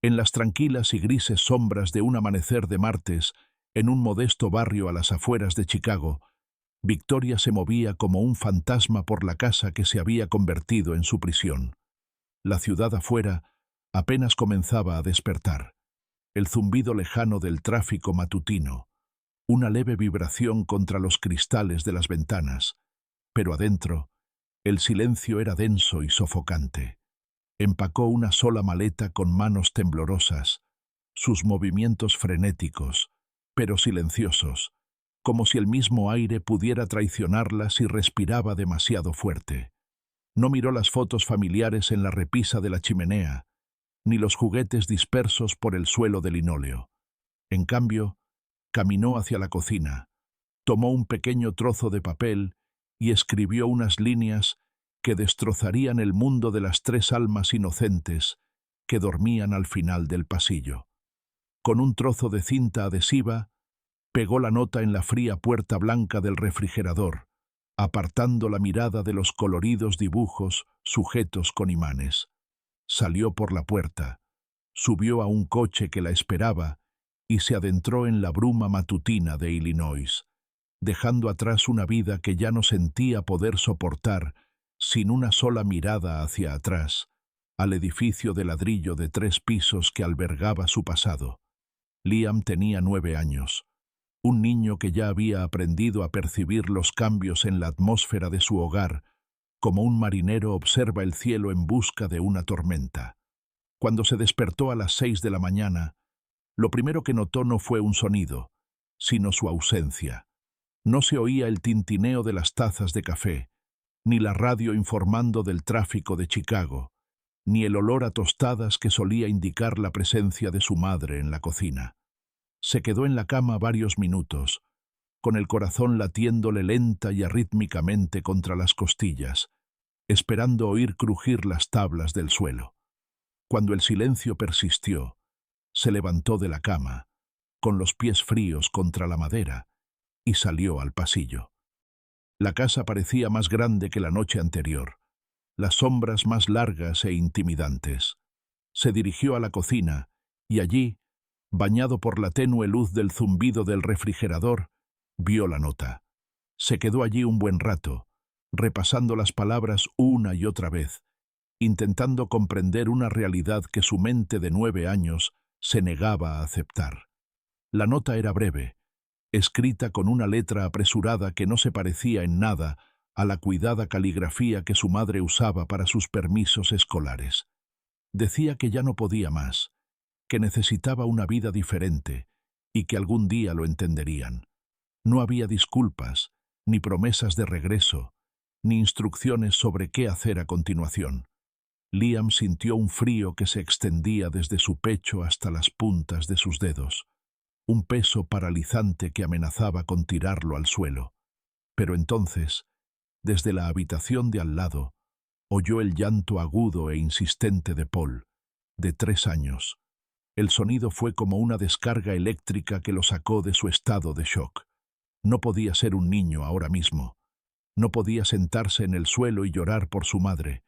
En las tranquilas y grises sombras de un amanecer de martes, en un modesto barrio a las afueras de Chicago, Victoria se movía como un fantasma por la casa que se había convertido en su prisión. La ciudad afuera apenas comenzaba a despertar. El zumbido lejano del tráfico matutino, una leve vibración contra los cristales de las ventanas, pero adentro, el silencio era denso y sofocante. Empacó una sola maleta con manos temblorosas, sus movimientos frenéticos, pero silenciosos, como si el mismo aire pudiera traicionarla si respiraba demasiado fuerte. No miró las fotos familiares en la repisa de la chimenea, ni los juguetes dispersos por el suelo de linóleo. En cambio, caminó hacia la cocina, tomó un pequeño trozo de papel y escribió unas líneas que destrozarían el mundo de las tres almas inocentes que dormían al final del pasillo. Con un trozo de cinta adhesiva, pegó la nota en la fría puerta blanca del refrigerador, apartando la mirada de los coloridos dibujos sujetos con imanes. Salió por la puerta, subió a un coche que la esperaba y se adentró en la bruma matutina de Illinois, dejando atrás una vida que ya no sentía poder soportar sin una sola mirada hacia atrás, al edificio de ladrillo de 3 pisos que albergaba su pasado. Liam tenía 9 años, un niño que ya había aprendido a percibir los cambios en la atmósfera de su hogar, como un marinero observa el cielo en busca de una tormenta. Cuando se despertó a las 6 de la mañana, lo primero que notó no fue un sonido, sino su ausencia. No se oía el tintineo de las tazas de café, ni la radio informando del tráfico de Chicago, ni el olor a tostadas que solía indicar la presencia de su madre en la cocina. Se quedó en la cama varios minutos, con el corazón latiéndole lenta y arrítmicamente contra las costillas, esperando oír crujir las tablas del suelo. Cuando el silencio persistió, se levantó de la cama, con los pies fríos contra la madera, y salió al pasillo. La casa parecía más grande que la noche anterior, las sombras más largas e intimidantes. Se dirigió a la cocina, y allí, bañado por la tenue luz del zumbido del refrigerador, vio la nota. Se quedó allí un buen rato, repasando las palabras una y otra vez, intentando comprender una realidad que su mente de 9 años se negaba a aceptar. La nota era breve, escrita con una letra apresurada que no se parecía en nada a la cuidada caligrafía que su madre usaba para sus permisos escolares. Decía que ya no podía más, que necesitaba una vida diferente y que algún día lo entenderían. No había disculpas, ni promesas de regreso, ni instrucciones sobre qué hacer a continuación. Liam sintió un frío que se extendía desde su pecho hasta las puntas de sus dedos, un peso paralizante que amenazaba con tirarlo al suelo. Pero entonces, desde la habitación de al lado, oyó el llanto agudo e insistente de Paul, de 3 años. El sonido fue como una descarga eléctrica que lo sacó de su estado de shock. No podía ser un niño ahora mismo. No podía sentarse en el suelo y llorar por su madre,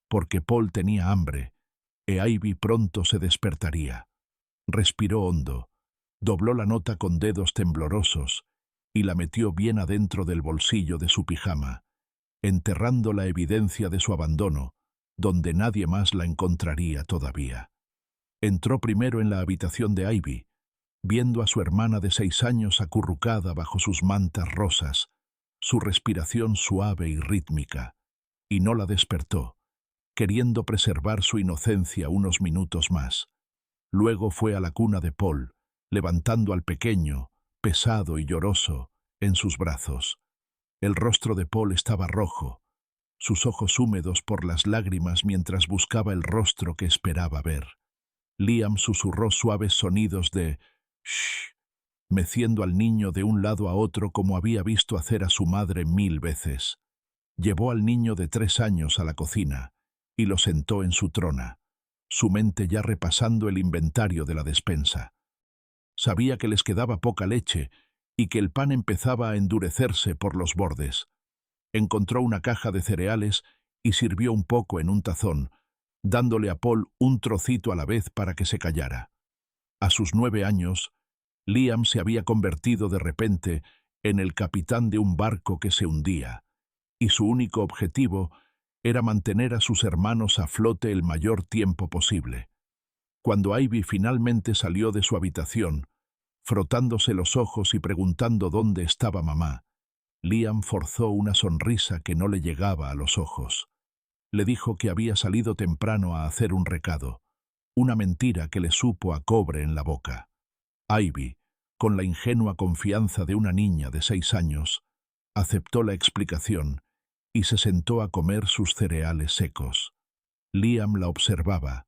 porque Paul tenía hambre, e Ivy pronto se despertaría. Respiró hondo, dobló la nota con dedos temblorosos y la metió bien adentro del bolsillo de su pijama, enterrando la evidencia de su abandono, donde nadie más la encontraría todavía. Entró primero en la habitación de Ivy, viendo a su hermana de 6 años acurrucada bajo sus mantas rosas, su respiración suave y rítmica, y no la despertó, queriendo preservar su inocencia unos minutos más. Luego fue a la cuna de Paul, levantando al pequeño, pesado y lloroso, en sus brazos. El rostro de Paul estaba rojo, sus ojos húmedos por las lágrimas mientras buscaba el rostro que esperaba ver. Liam susurró suaves sonidos de «shh», meciendo al niño de un lado a otro como había visto hacer a su madre 1000 veces. Llevó al niño de 3 años a la cocina y lo sentó en su trona, su mente ya repasando el inventario de la despensa. Sabía que les quedaba poca leche y que el pan empezaba a endurecerse por los bordes. Encontró una caja de cereales y sirvió un poco en un tazón, dándole a Paul un trocito a la vez para que se callara. A sus 9 años, Liam se había convertido de repente en el capitán de un barco que se hundía, y su único objetivo era mantener a sus hermanos a flote el mayor tiempo posible. Cuando Ivy finalmente salió de su habitación, frotándose los ojos y preguntando dónde estaba mamá, Liam forzó una sonrisa que no le llegaba a los ojos. Le dijo que había salido temprano a hacer un recado, una mentira que le supo a cobre en la boca. Ivy, con la ingenua confianza de una niña de 6 años, aceptó la explicación y se sentó a comer sus cereales secos. Liam la observaba,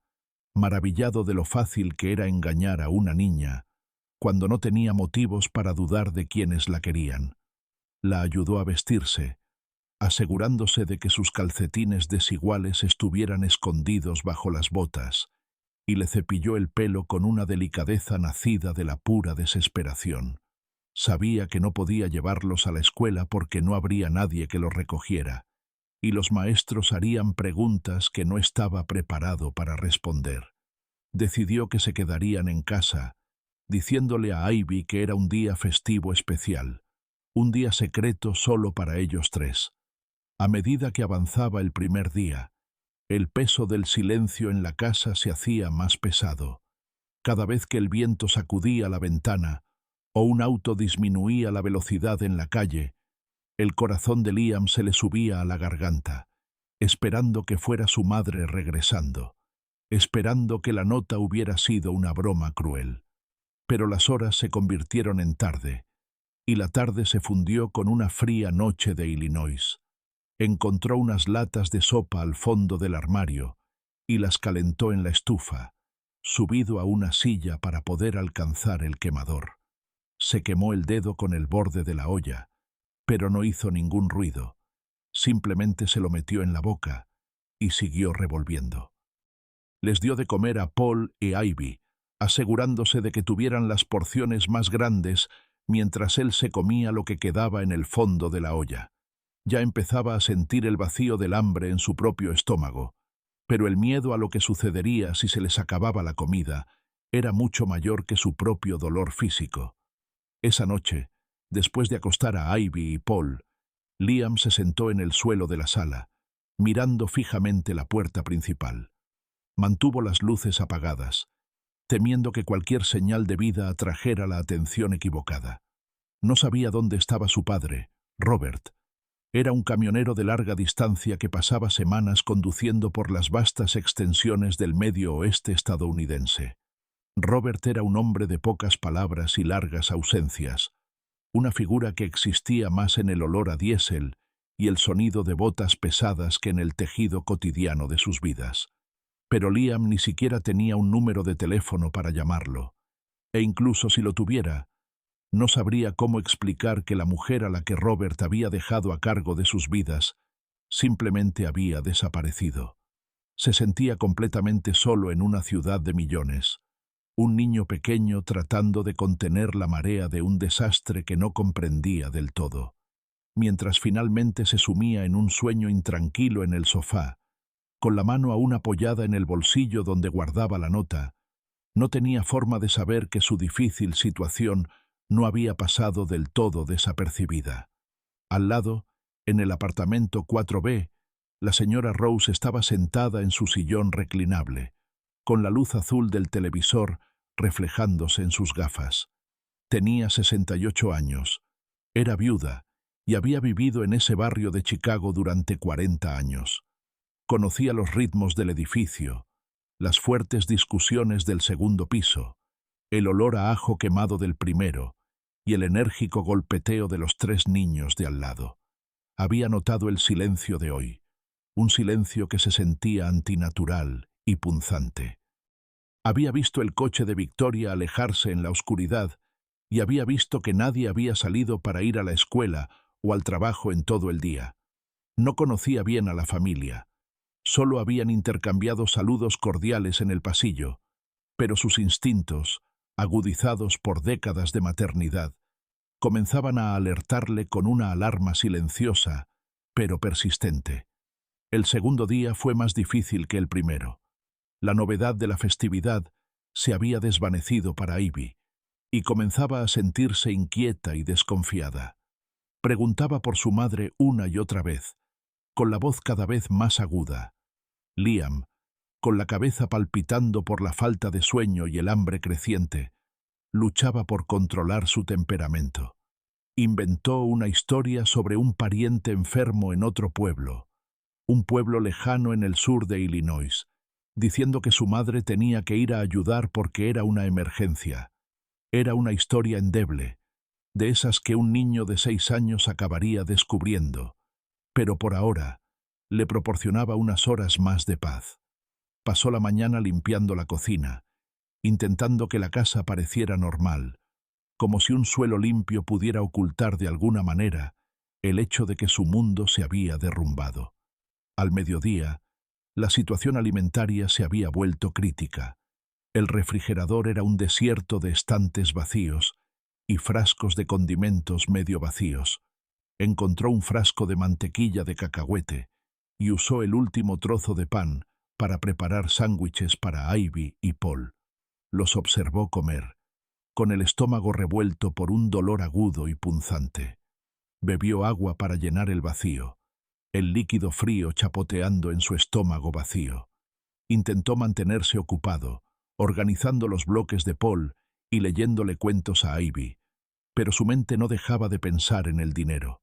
maravillado de lo fácil que era engañar a una niña, cuando no tenía motivos para dudar de quienes la querían. La ayudó a vestirse, asegurándose de que sus calcetines desiguales estuvieran escondidos bajo las botas, y le cepilló el pelo con una delicadeza nacida de la pura desesperación. Sabía que no podía llevarlos a la escuela porque no habría nadie que los recogiera, y los maestros harían preguntas que no estaba preparado para responder. Decidió que se quedarían en casa, diciéndole a Ivy que era un día festivo especial, un día secreto solo para ellos tres. A medida que avanzaba el primer día, el peso del silencio en la casa se hacía más pesado. Cada vez que el viento sacudía la ventana o un auto disminuía la velocidad en la calle, el corazón de Liam se le subía a la garganta, esperando que fuera su madre regresando, esperando que la nota hubiera sido una broma cruel. Pero las horas se convirtieron en tarde, y la tarde se fundió con una fría noche de Illinois. Encontró unas latas de sopa al fondo del armario y las calentó en la estufa, subido a una silla para poder alcanzar el quemador. Se quemó el dedo con el borde de la olla, pero no hizo ningún ruido. Simplemente se lo metió en la boca y siguió revolviendo. Les dio de comer a Paul y Ivy, asegurándose de que tuvieran las porciones más grandes mientras él se comía lo que quedaba en el fondo de la olla. Ya empezaba a sentir el vacío del hambre en su propio estómago, pero el miedo a lo que sucedería si se les acababa la comida era mucho mayor que su propio dolor físico. Esa noche, después de acostar a Ivy y Paul, Liam se sentó en el suelo de la sala, mirando fijamente la puerta principal. Mantuvo las luces apagadas, temiendo que cualquier señal de vida atrajera la atención equivocada. No sabía dónde estaba su padre, Robert. Era un camionero de larga distancia que pasaba semanas conduciendo por las vastas extensiones del medio oeste estadounidense. Robert era un hombre de pocas palabras y largas ausencias, una figura que existía más en el olor a diésel y el sonido de botas pesadas que en el tejido cotidiano de sus vidas. Pero Liam ni siquiera tenía un número de teléfono para llamarlo, e incluso si lo tuviera, no sabría cómo explicar que la mujer a la que Robert había dejado a cargo de sus vidas simplemente había desaparecido. Se sentía completamente solo en una ciudad de millones, un niño pequeño tratando de contener la marea de un desastre que no comprendía del todo. Mientras finalmente se sumía en un sueño intranquilo en el sofá, con la mano aún apoyada en el bolsillo donde guardaba la nota, no tenía forma de saber que su difícil situación no había pasado del todo desapercibida. Al lado, en el apartamento 4B, la señora Rose estaba sentada en su sillón reclinable, con la luz azul del televisor reflejándose en sus gafas. Tenía 68 años, era viuda y había vivido en ese barrio de Chicago durante 40 años. Conocía los ritmos del edificio, las fuertes discusiones del segundo piso, el olor a ajo quemado del primero y el enérgico golpeteo de los 3 niños de al lado. Había notado el silencio de hoy, un silencio que se sentía antinatural y punzante. Había visto el coche de Victoria alejarse en la oscuridad y había visto que nadie había salido para ir a la escuela o al trabajo en todo el día. No conocía bien a la familia. Solo habían intercambiado saludos cordiales en el pasillo, pero sus instintos, agudizados por décadas de maternidad, comenzaban a alertarle con una alarma silenciosa, pero persistente. El segundo día fue más difícil que el primero. La novedad de la festividad se había desvanecido para Ivy, y comenzaba a sentirse inquieta y desconfiada. Preguntaba por su madre una y otra vez, con la voz cada vez más aguda. Liam, con la cabeza palpitando por la falta de sueño y el hambre creciente, luchaba por controlar su temperamento. Inventó una historia sobre un pariente enfermo en otro pueblo, un pueblo lejano en el sur de Illinois, diciendo que su madre tenía que ir a ayudar porque era una emergencia. Era una historia endeble, de esas que un niño de 6 años acabaría descubriendo, pero por ahora le proporcionaba unas horas más de paz. Pasó la mañana limpiando la cocina, intentando que la casa pareciera normal, como si un suelo limpio pudiera ocultar de alguna manera el hecho de que su mundo se había derrumbado. Al mediodía, la situación alimentaria se había vuelto crítica. El refrigerador era un desierto de estantes vacíos y frascos de condimentos medio vacíos. Encontró un frasco de mantequilla de cacahuete y usó el último trozo de pan para preparar sándwiches para Ivy y Paul. Los observó comer, con el estómago revuelto por un dolor agudo y punzante. Bebió agua para llenar el vacío, el líquido frío chapoteando en su estómago vacío. Intentó mantenerse ocupado, organizando los bloques de Paul y leyéndole cuentos a Ivy, pero su mente no dejaba de pensar en el dinero.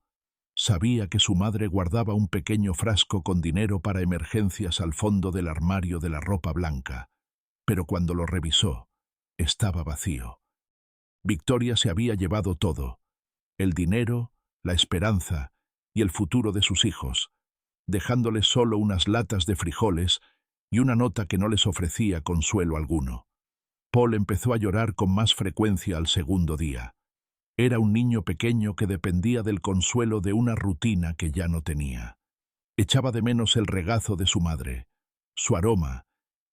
Sabía que su madre guardaba un pequeño frasco con dinero para emergencias al fondo del armario de la ropa blanca, pero cuando lo revisó, estaba vacío. Victoria se había llevado todo: el dinero, la esperanza y el futuro de sus hijos, dejándoles solo unas latas de frijoles y una nota que no les ofrecía consuelo alguno. Paul empezó a llorar con más frecuencia al segundo día. Era un niño pequeño que dependía del consuelo de una rutina que ya no tenía. Echaba de menos el regazo de su madre, su aroma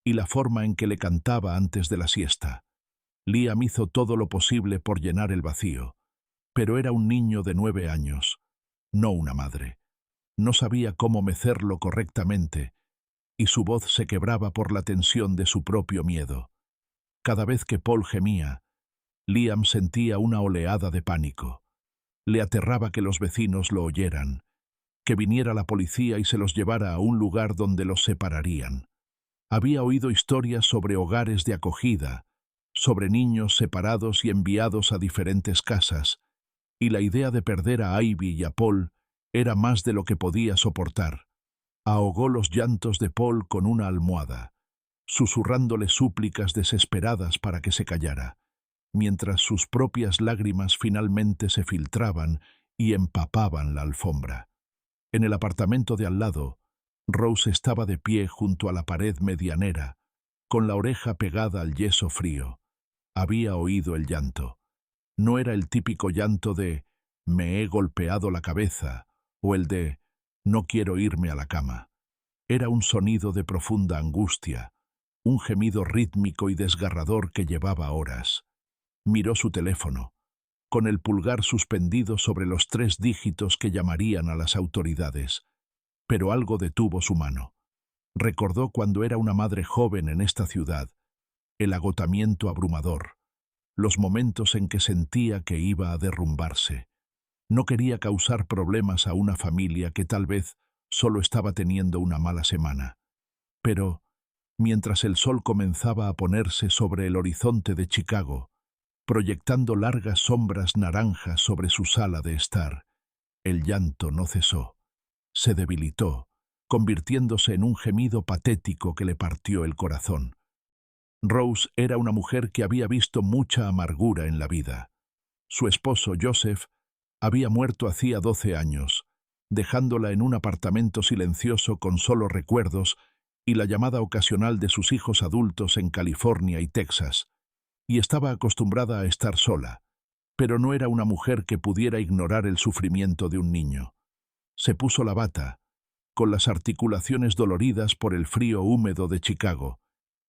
y la forma en que le cantaba antes de la siesta. Liam hizo todo lo posible por llenar el vacío, pero era un niño de 9 años, no una madre. No sabía cómo mecerlo correctamente, y su voz se quebraba por la tensión de su propio miedo. Cada vez que Paul gemía, Liam sentía una oleada de pánico. Le aterraba que los vecinos lo oyeran, que viniera la policía y se los llevara a un lugar donde los separarían. Había oído historias sobre hogares de acogida, sobre niños separados y enviados a diferentes casas, y la idea de perder a Ivy y a Paul era más de lo que podía soportar. Ahogó los llantos de Paul con una almohada, susurrándole súplicas desesperadas para que se callara, mientras sus propias lágrimas finalmente se filtraban y empapaban la alfombra. En el apartamento de al lado, Rose estaba de pie junto a la pared medianera, con la oreja pegada al yeso frío. Había oído el llanto. No era el típico llanto de «me he golpeado la cabeza» o el de «no quiero irme a la cama». Era un sonido de profunda angustia, un gemido rítmico y desgarrador que llevaba horas. Miró su teléfono, con el pulgar suspendido sobre los 3 dígitos que llamarían a las autoridades, pero algo detuvo su mano. Recordó cuando era una madre joven en esta ciudad, el agotamiento abrumador, los momentos en que sentía que iba a derrumbarse. No quería causar problemas a una familia que tal vez solo estaba teniendo una mala semana. Pero, mientras el sol comenzaba a ponerse sobre el horizonte de Chicago, proyectando largas sombras naranjas sobre su sala de estar, el llanto no cesó. Se debilitó, convirtiéndose en un gemido patético que le partió el corazón. Rose era una mujer que había visto mucha amargura en la vida. Su esposo, Joseph, había muerto hacía 12 años, dejándola en un apartamento silencioso con solo recuerdos y la llamada ocasional de sus hijos adultos en California y Texas, y estaba acostumbrada a estar sola, pero no era una mujer que pudiera ignorar el sufrimiento de un niño. Se puso la bata, con las articulaciones doloridas por el frío húmedo de Chicago,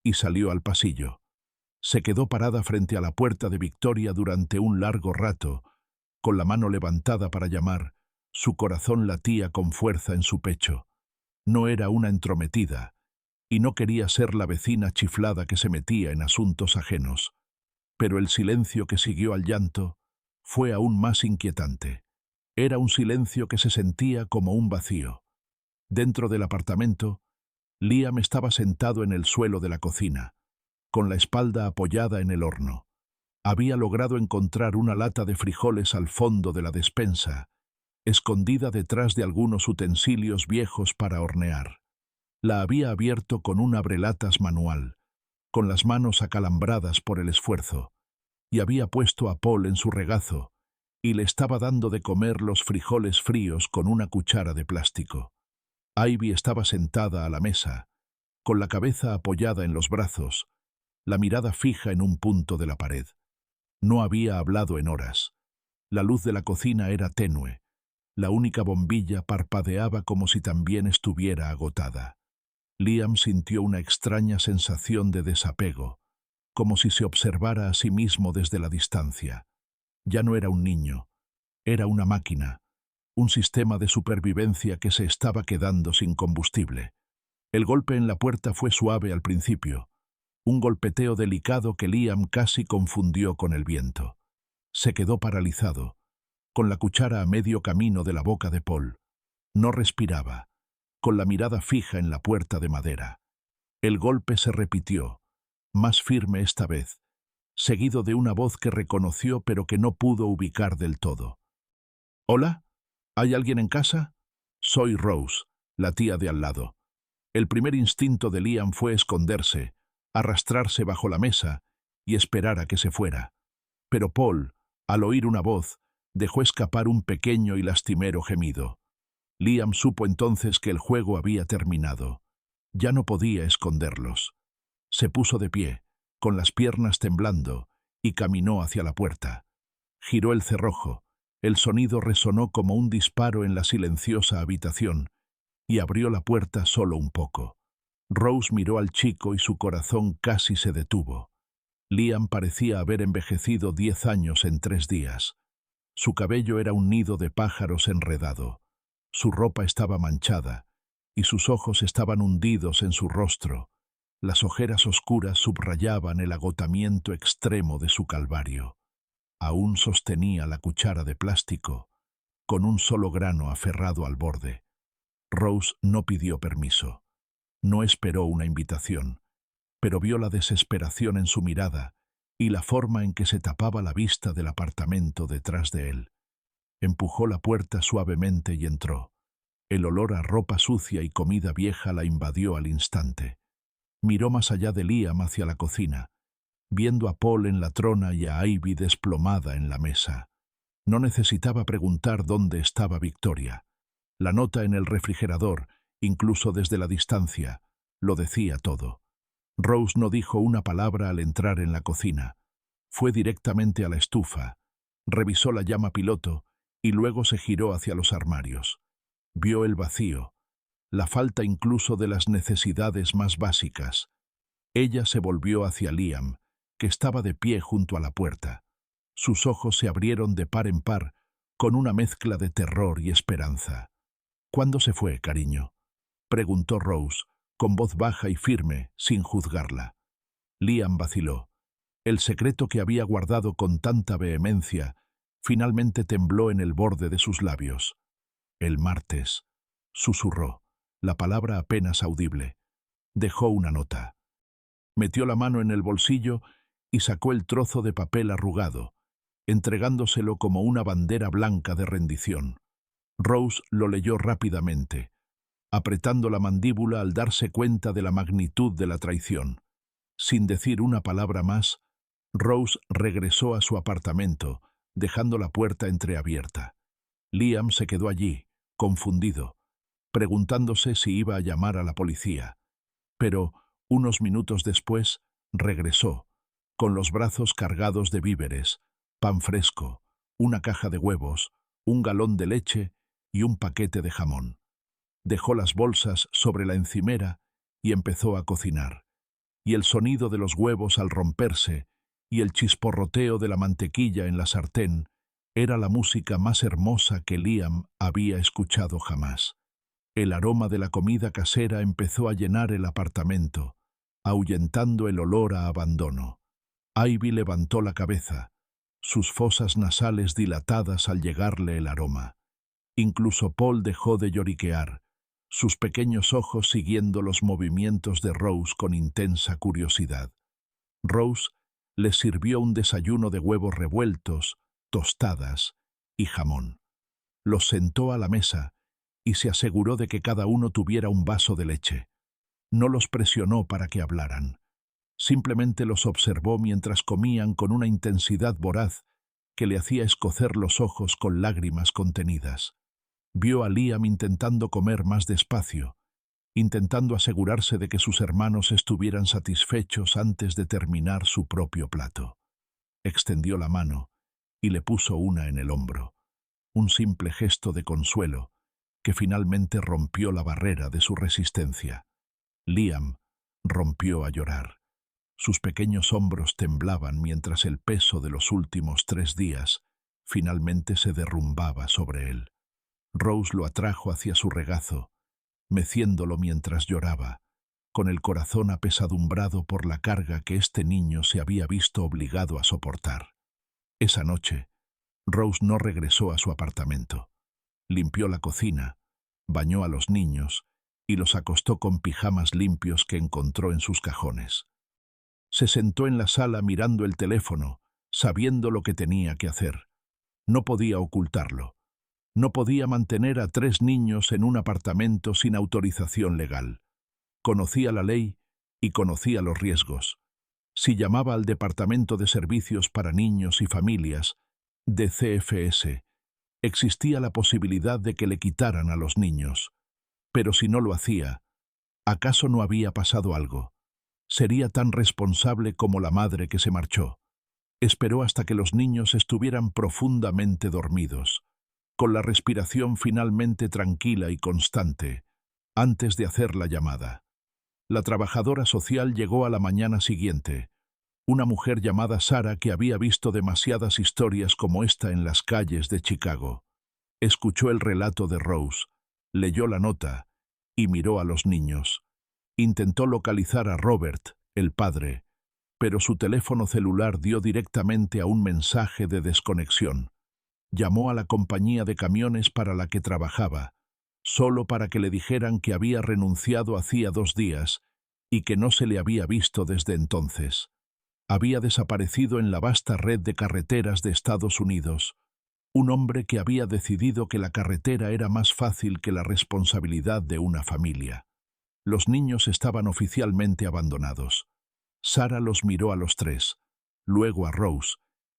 y salió al pasillo. Se quedó parada frente a la puerta de Victoria durante un largo rato, con la mano levantada para llamar. Su corazón latía con fuerza en su pecho. No era una entrometida, y no quería ser la vecina chiflada que se metía en asuntos ajenos. Pero el silencio que siguió al llanto fue aún más inquietante. Era un silencio que se sentía como un vacío. Dentro del apartamento, Liam estaba sentado en el suelo de la cocina, con la espalda apoyada en el horno. Había logrado encontrar una lata de frijoles al fondo de la despensa, escondida detrás de algunos utensilios viejos para hornear. La había abierto con un abrelatas manual, con las manos acalambradas por el esfuerzo, y había puesto a Paul en su regazo, y le estaba dando de comer los frijoles fríos con una cuchara de plástico. Ivy estaba sentada a la mesa, con la cabeza apoyada en los brazos, la mirada fija en un punto de la pared. No había hablado en horas. La luz de la cocina era tenue. La única bombilla parpadeaba como si también estuviera agotada. Liam sintió una extraña sensación de desapego, como si se observara a sí mismo desde la distancia. Ya no era un niño, era una máquina, un sistema de supervivencia que se estaba quedando sin combustible. El golpe en la puerta fue suave al principio, un golpeteo delicado que Liam casi confundió con el viento. Se quedó paralizado, con la cuchara a medio camino de la boca de Paul. No respiraba, con la mirada fija en la puerta de madera. El golpe se repitió, más firme esta vez, seguido de una voz que reconoció pero que no pudo ubicar del todo. «¿Hola? ¿Hay alguien en casa?» «Soy Rose, la tía de al lado». El primer instinto de Liam fue esconderse, arrastrarse bajo la mesa y esperar a que se fuera. Pero Paul, al oír una voz, dejó escapar un pequeño y lastimero gemido. Liam supo entonces que el juego había terminado. Ya no podía esconderlos. Se puso de pie, con las piernas temblando, y caminó hacia la puerta. Giró el cerrojo. El sonido resonó como un disparo en la silenciosa habitación, y abrió la puerta solo un poco. Rose miró al chico y su corazón casi se detuvo. Liam parecía haber envejecido 10 años en 3 días. Su cabello era un nido de pájaros enredado. Su ropa estaba manchada, y sus ojos estaban hundidos en su rostro. Las ojeras oscuras subrayaban el agotamiento extremo de su calvario. Aún sostenía la cuchara de plástico, con un solo grano aferrado al borde. Rose no pidió permiso. No esperó una invitación, pero vio la desesperación en su mirada y la forma en que se tapaba la vista del apartamento detrás de él. Empujó la puerta suavemente y entró. El olor a ropa sucia y comida vieja la invadió al instante. Miró más allá de Liam hacia la cocina, viendo a Paul en la trona y a Ivy desplomada en la mesa. No necesitaba preguntar dónde estaba Victoria. La nota en el refrigerador, incluso desde la distancia, lo decía todo. Rose no dijo una palabra al entrar en la cocina. Fue directamente a la estufa, revisó la llama piloto y luego se giró hacia los armarios. Vio el vacío, la falta incluso de las necesidades más básicas. Ella se volvió hacia Liam, que estaba de pie junto a la puerta. Sus ojos se abrieron de par en par, con una mezcla de terror y esperanza. «¿Cuándo se fue, cariño?», preguntó Rose, con voz baja y firme, sin juzgarla. Liam vaciló. El secreto que había guardado con tanta vehemencia finalmente tembló en el borde de sus labios. «El martes», susurró, la palabra apenas audible. Dejó una nota. Metió la mano en el bolsillo y sacó el trozo de papel arrugado, entregándoselo como una bandera blanca de rendición. Rose lo leyó rápidamente, apretando la mandíbula al darse cuenta de la magnitud de la traición. Sin decir una palabra más, Rose regresó a su apartamento, dejando la puerta entreabierta. Liam se quedó allí, confundido, preguntándose si iba a llamar a la policía. Pero, unos minutos después, regresó, con los brazos cargados de víveres, pan fresco, una caja de huevos, un galón de leche y un paquete de jamón. Dejó las bolsas sobre la encimera y empezó a cocinar. Y el sonido de los huevos al romperse y el chisporroteo de la mantequilla en la sartén era la música más hermosa que Liam había escuchado jamás. El aroma de la comida casera empezó a llenar el apartamento, ahuyentando el olor a abandono. Ivy levantó la cabeza, sus fosas nasales dilatadas al llegarle el aroma. Incluso Paul dejó de lloriquear, sus pequeños ojos siguiendo los movimientos de Rose con intensa curiosidad. Rose les sirvió un desayuno de huevos revueltos, tostadas y jamón. Los sentó a la mesa y se aseguró de que cada uno tuviera un vaso de leche. No los presionó para que hablaran. Simplemente los observó mientras comían con una intensidad voraz que le hacía escocer los ojos con lágrimas contenidas. Vio a Liam intentando comer más despacio, intentando asegurarse de que sus hermanos estuvieran satisfechos antes de terminar su propio plato. Extendió la mano y le puso una en el hombro, un simple gesto de consuelo que finalmente rompió la barrera de su resistencia. Liam rompió a llorar. Sus pequeños hombros temblaban mientras el peso de los últimos 3 días finalmente se derrumbaba sobre él. Rose lo atrajo hacia su regazo, meciéndolo mientras lloraba, con el corazón apesadumbrado por la carga que este niño se había visto obligado a soportar. Esa noche, Rose no regresó a su apartamento. Limpió la cocina, bañó a los niños y los acostó con pijamas limpios que encontró en sus cajones. Se sentó en la sala mirando el teléfono, sabiendo lo que tenía que hacer. No podía ocultarlo. No podía mantener a 3 niños en un apartamento sin autorización legal. Conocía la ley y conocía los riesgos. Si llamaba al Departamento de Servicios para Niños y Familias, de CFS, existía la posibilidad de que le quitaran a los niños. Pero si no lo hacía, ¿acaso no había pasado algo? Sería tan responsable como la madre que se marchó. Esperó hasta que los niños estuvieran profundamente dormidos, con la respiración finalmente tranquila y constante, antes de hacer la llamada. La trabajadora social llegó a la mañana siguiente, una mujer llamada Sarah que había visto demasiadas historias como esta en las calles de Chicago. Escuchó el relato de Rose, leyó la nota y miró a los niños. Intentó localizar a Robert, el padre, pero su teléfono celular dio directamente a un mensaje de desconexión. Llamó a la compañía de camiones para la que trabajaba, solo para que le dijeran que había renunciado hacía 2 días y que no se le había visto desde entonces. Había desaparecido en la vasta red de carreteras de Estados Unidos, un hombre que había decidido que la carretera era más fácil que la responsabilidad de una familia. Los niños estaban oficialmente abandonados. Sarah los miró a los 3, luego a Rose,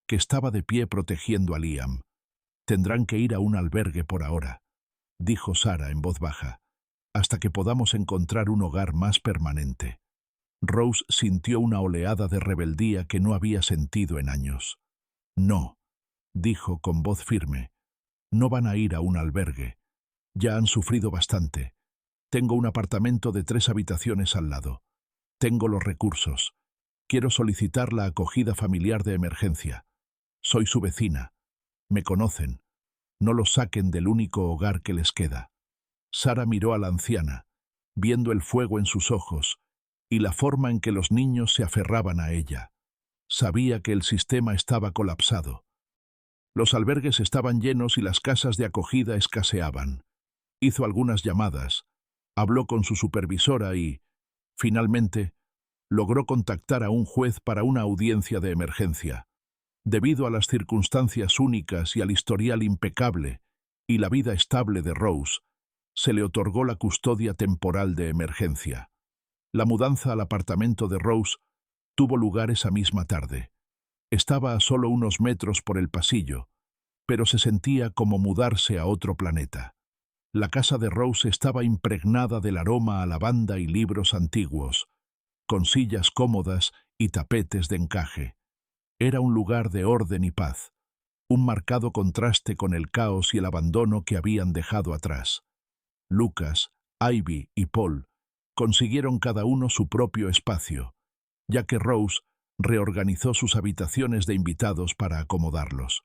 que estaba de pie protegiendo a Liam. «Tendrán que ir a un albergue por ahora», dijo Sarah en voz baja, «hasta que podamos encontrar un hogar más permanente». Rose sintió una oleada de rebeldía que no había sentido en años. «No», dijo con voz firme, «no van a ir a un albergue. Ya han sufrido bastante. Tengo un apartamento de 3 habitaciones al lado. Tengo los recursos. Quiero solicitar la acogida familiar de emergencia. Soy su vecina. Me conocen. No los saquen del único hogar que les queda». Sarah miró a la anciana, viendo el fuego en sus ojos y la forma en que los niños se aferraban a ella. Sabía que el sistema estaba colapsado. Los albergues estaban llenos y las casas de acogida escaseaban. Hizo algunas llamadas, habló con su supervisora y, finalmente, logró contactar a un juez para una audiencia de emergencia. Debido a las circunstancias únicas y al historial impecable y la vida estable de Rose, se le otorgó la custodia temporal de emergencia. La mudanza al apartamento de Rose tuvo lugar esa misma tarde. Estaba a solo unos metros por el pasillo, pero se sentía como mudarse a otro planeta. La casa de Rose estaba impregnada del aroma a lavanda y libros antiguos, con sillas cómodas y tapetes de encaje. Era un lugar de orden y paz, un marcado contraste con el caos y el abandono que habían dejado atrás. Lucas, Ivy y Paul consiguieron cada uno su propio espacio, ya que Rose reorganizó sus habitaciones de invitados para acomodarlos.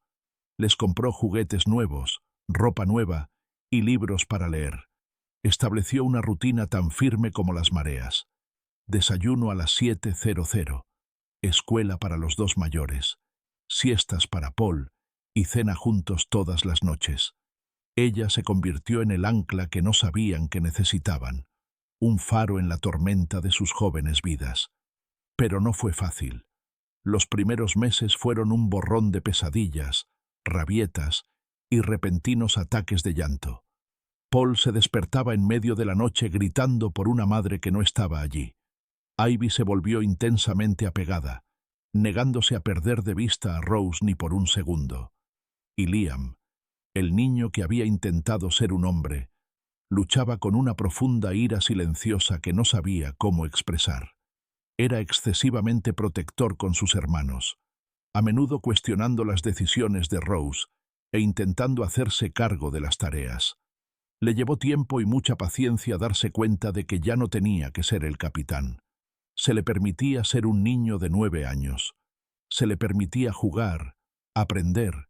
Les compró juguetes nuevos, ropa nueva y libros para leer. Estableció una rutina tan firme como las mareas. Desayuno a las 7:00, escuela para los dos mayores, siestas para Paul y cena juntos todas las noches. Ella se convirtió en el ancla que no sabían que necesitaban, un faro en la tormenta de sus jóvenes vidas. Pero no fue fácil. Los primeros meses fueron un borrón de pesadillas, rabietas y repentinos ataques de llanto. Paul se despertaba en medio de la noche gritando por una madre que no estaba allí. Ivy se volvió intensamente apegada, negándose a perder de vista a Rose ni por un segundo. Y Liam, el niño que había intentado ser un hombre, luchaba con una profunda ira silenciosa que no sabía cómo expresar. Era excesivamente protector con sus hermanos, a menudo cuestionando las decisiones de Rose e intentando hacerse cargo de las tareas. Le llevó tiempo y mucha paciencia darse cuenta de que ya no tenía que ser el capitán. Se le permitía ser un niño de 9 años. Se le permitía jugar, aprender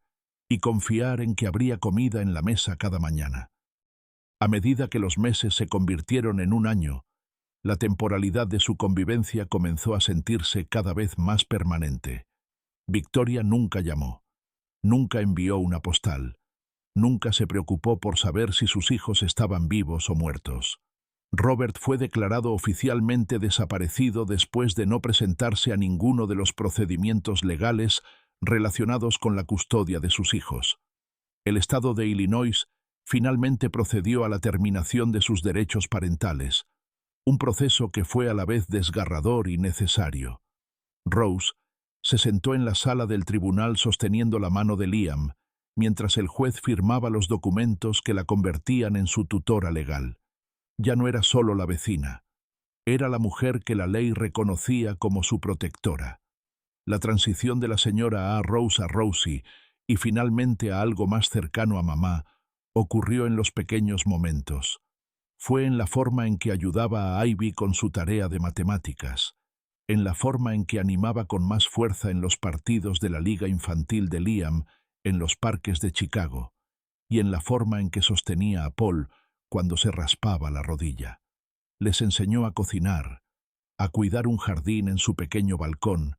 y confiar en que habría comida en la mesa cada mañana. A medida que los meses se convirtieron en un año, la temporalidad de su convivencia comenzó a sentirse cada vez más permanente. Victoria nunca llamó, nunca envió una postal, nunca se preocupó por saber si sus hijos estaban vivos o muertos. Robert fue declarado oficialmente desaparecido después de no presentarse a ninguno de los procedimientos legales relacionados con la custodia de sus hijos. El estado de Illinois finalmente procedió a la terminación de sus derechos parentales, un proceso que fue a la vez desgarrador y necesario. Rose se sentó en la sala del tribunal sosteniendo la mano de Liam, mientras el juez firmaba los documentos que la convertían en su tutora legal. Ya no era solo la vecina, era la mujer que la ley reconocía como su protectora. La transición de la señora Rose a Rosie y finalmente a algo más cercano a mamá ocurrió en los pequeños momentos. Fue en la forma en que ayudaba a Ivy con su tarea de matemáticas, en la forma en que animaba con más fuerza en los partidos de la liga infantil de Liam en los parques de Chicago, y en la forma en que sostenía a Paul cuando se raspaba la rodilla. Les enseñó a cocinar, a cuidar un jardín en su pequeño balcón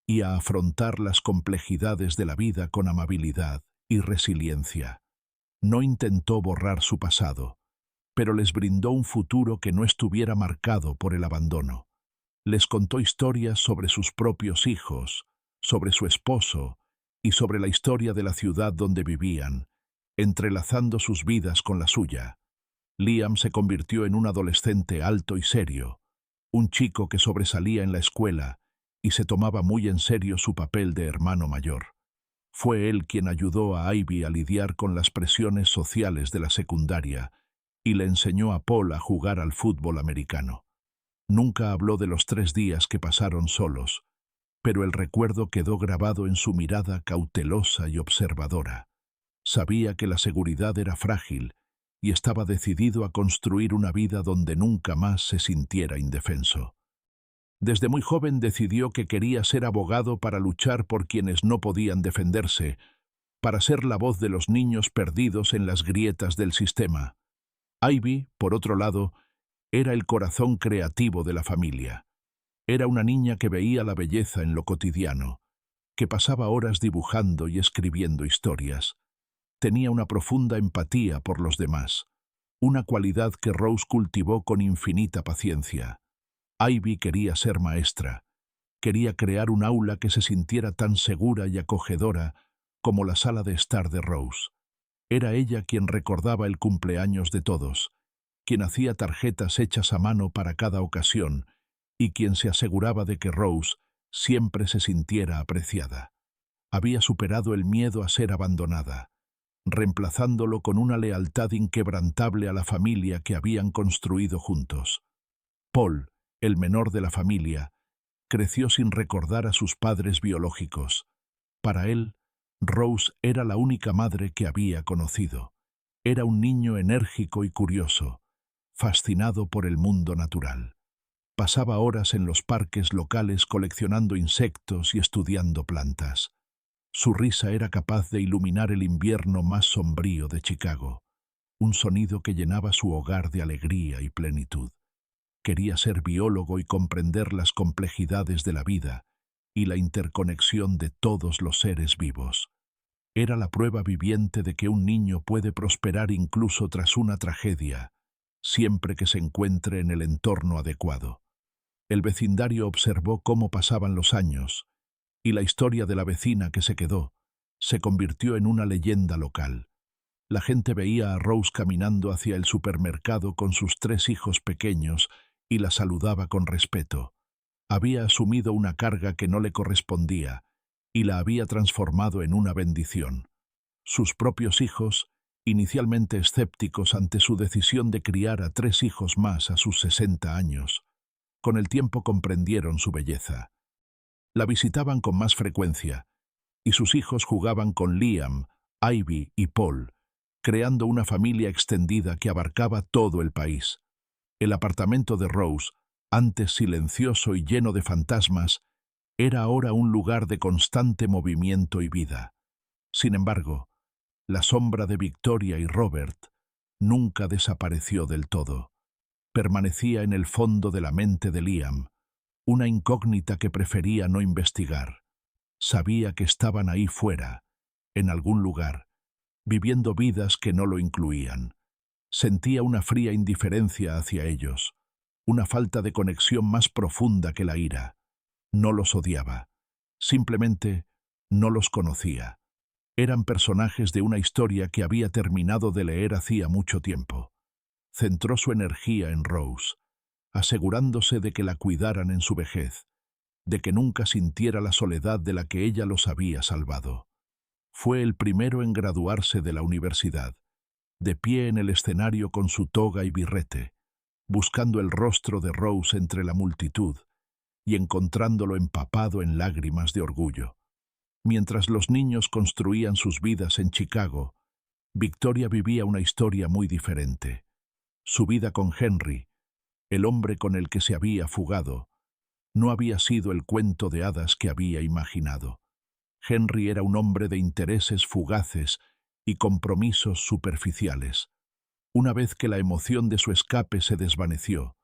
y a afrontar las complejidades de la vida con amabilidad y resiliencia. No intentó borrar su pasado, pero les brindó un futuro que no estuviera marcado por el abandono. Les contó historias sobre sus propios hijos, sobre su esposo y sobre la historia de la ciudad donde vivían, entrelazando sus vidas con la suya. Liam se convirtió en un adolescente alto y serio, un chico que sobresalía en la escuela y se tomaba muy en serio su papel de hermano mayor. Fue él quien ayudó a Ivy a lidiar con las presiones sociales de la secundaria y le enseñó a Paul a jugar al fútbol americano. Nunca habló de los 3 días que pasaron solos, pero el recuerdo quedó grabado en su mirada cautelosa y observadora. Sabía que la seguridad era frágil y estaba decidido a construir una vida donde nunca más se sintiera indefenso. Desde muy joven decidió que quería ser abogado para luchar por quienes no podían defenderse, para ser la voz de los niños perdidos en las grietas del sistema. Ivy, por otro lado, era el corazón creativo de la familia. Era una niña que veía la belleza en lo cotidiano, que pasaba horas dibujando y escribiendo historias. Tenía una profunda empatía por los demás, una cualidad que Rose cultivó con infinita paciencia. Ivy quería ser maestra, quería crear un aula que se sintiera tan segura y acogedora como la sala de estar de Rose. Era ella quien recordaba el cumpleaños de todos, quien hacía tarjetas hechas a mano para cada ocasión y quien se aseguraba de que Rose siempre se sintiera apreciada. Había superado el miedo a ser abandonada, reemplazándolo con una lealtad inquebrantable a la familia que habían construido juntos. Paul, el menor de la familia, creció sin recordar a sus padres biológicos. Para él, Rose era la única madre que había conocido. Era un niño enérgico y curioso, fascinado por el mundo natural. Pasaba horas en los parques locales coleccionando insectos y estudiando plantas. Su risa era capaz de iluminar el invierno más sombrío de Chicago. un sonido que llenaba su hogar de alegría y plenitud. Quería ser biólogo y comprender las complejidades de la vida y la interconexión de todos los seres vivos. Era la prueba viviente de que un niño puede prosperar incluso tras una tragedia, siempre que se encuentre en el entorno adecuado. El vecindario observó cómo pasaban los años, y la historia de la vecina que se quedó se convirtió en una leyenda local. La gente veía a Rose caminando hacia el supermercado con sus 3 hijos pequeños y la saludaba con respeto. Había asumido una carga que no le correspondía y la había transformado en una bendición. Sus propios hijos, inicialmente escépticos ante su decisión de criar a 3 hijos más a sus 60 años, con el tiempo comprendieron su belleza. La visitaban con más frecuencia, y sus hijos jugaban con Liam, Ivy y Paul, creando una familia extendida que abarcaba todo el país. El apartamento de Rose, antes silencioso y lleno de fantasmas, era ahora un lugar de constante movimiento y vida. Sin embargo, la sombra de Victoria y Robert nunca desapareció del todo. Permanecía en el fondo de la mente de Liam, una incógnita que prefería no investigar. Sabía que estaban ahí fuera, en algún lugar, viviendo vidas que no lo incluían. Sentía una fría indiferencia hacia ellos, una falta de conexión más profunda que la ira. No los odiaba, simplemente no los conocía. Eran personajes de una historia que había terminado de leer hacía mucho tiempo. Centró su energía en Rose, asegurándose de que la cuidaran en su vejez, de que nunca sintiera la soledad de la que ella los había salvado. Fue el primero en graduarse de la universidad, de pie en el escenario con su toga y birrete, buscando el rostro de Rose entre la multitud y encontrándolo empapado en lágrimas de orgullo. Mientras los niños construían sus vidas en Chicago, Victoria vivía una historia muy diferente. Su vida con Henry, el hombre con el que se había fugado, no había sido el cuento de hadas que había imaginado. Henry era un hombre de intereses fugaces y compromisos superficiales. Una vez que la emoción de su escape se desvaneció,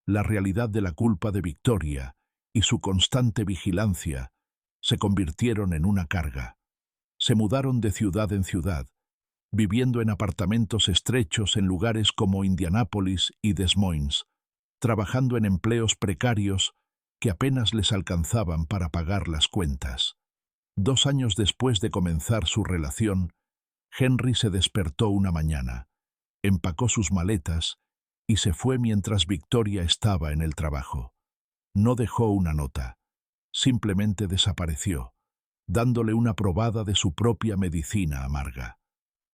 la realidad de la culpa de Victoria y su constante vigilancia se convirtieron en una carga. Se mudaron de ciudad en ciudad, viviendo en apartamentos estrechos en lugares como Indianápolis y Des Moines, trabajando en empleos precarios que apenas les alcanzaban para pagar las cuentas. 2 años después de comenzar su relación, Henry se despertó una mañana, empacó sus maletas y se fue mientras Victoria estaba en el trabajo. No dejó una nota, simplemente desapareció, dándole una probada de su propia medicina amarga.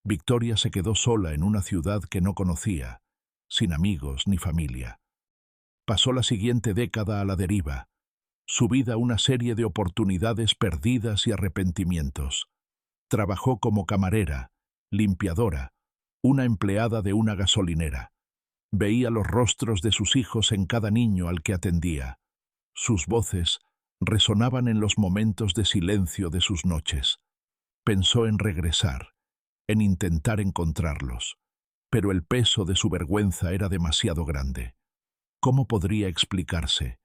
Victoria se quedó sola en una ciudad que no conocía, sin amigos ni familia. Pasó la siguiente década a la deriva, su vida una serie de oportunidades perdidas y arrepentimientos. Trabajó como camarera, limpiadora, una empleada de una gasolinera. Veía los rostros de sus hijos en cada niño al que atendía. Sus voces resonaban en los momentos de silencio de sus noches. Pensó en regresar, en intentar encontrarlos, pero el peso de su vergüenza era demasiado grande. ¿Cómo podría explicarse?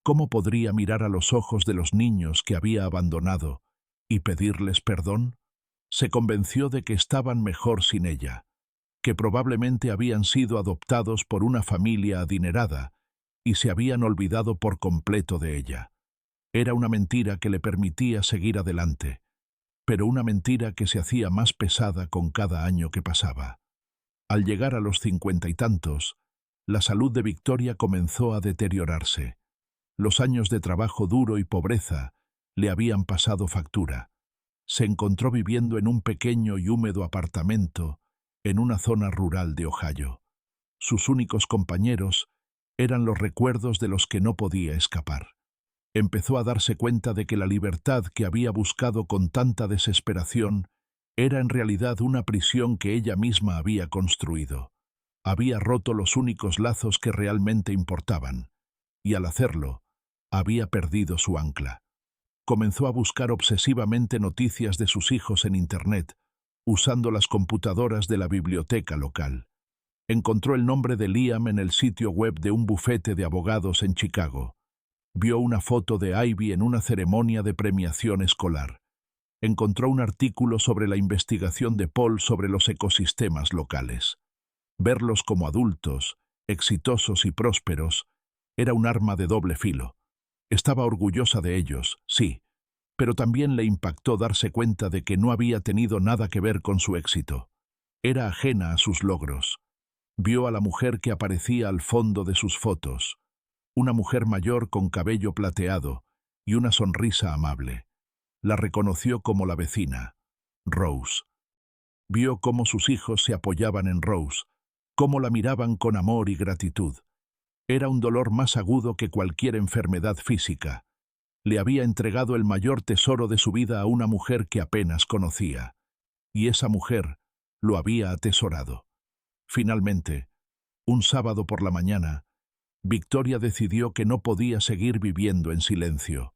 ¿Cómo podría mirar a los ojos de los niños que había abandonado y pedirles perdón? Se convenció de que estaban mejor sin ella, que probablemente habían sido adoptados por una familia adinerada y se habían olvidado por completo de ella. Era una mentira que le permitía seguir adelante, pero una mentira que se hacía más pesada con cada año que pasaba. Al llegar a los 50 y tantos, la salud de Victoria comenzó a deteriorarse. Los años de trabajo duro y pobreza le habían pasado factura. Se encontró viviendo en un pequeño y húmedo apartamento en una zona rural de Ohio. Sus únicos compañeros eran los recuerdos de los que no podía escapar. Empezó a darse cuenta de que la libertad que había buscado con tanta desesperación era en realidad una prisión que ella misma había construido. Había roto los únicos lazos que realmente importaban, y al hacerlo, había perdido su ancla. Comenzó a buscar obsesivamente noticias de sus hijos en Internet, usando las computadoras de la biblioteca local. Encontró el nombre de Liam en el sitio web de un bufete de abogados en Chicago. Vio una foto de Ivy en una ceremonia de premiación escolar. Encontró un artículo sobre la investigación de Paul sobre los ecosistemas locales. Verlos como adultos, exitosos y prósperos, era un arma de doble filo. Estaba orgullosa de ellos, sí, pero también le impactó darse cuenta de que no había tenido nada que ver con su éxito. Era ajena a sus logros. Vio a la mujer que aparecía al fondo de sus fotos, una mujer mayor con cabello plateado y una sonrisa amable. La reconoció como la vecina, Rose. Vio cómo sus hijos se apoyaban en Rose, cómo la miraban con amor y gratitud. Era un dolor más agudo que cualquier enfermedad física. Le había entregado el mayor tesoro de su vida a una mujer que apenas conocía, y esa mujer lo había atesorado. Finalmente, un sábado por la mañana, Victoria decidió que no podía seguir viviendo en silencio.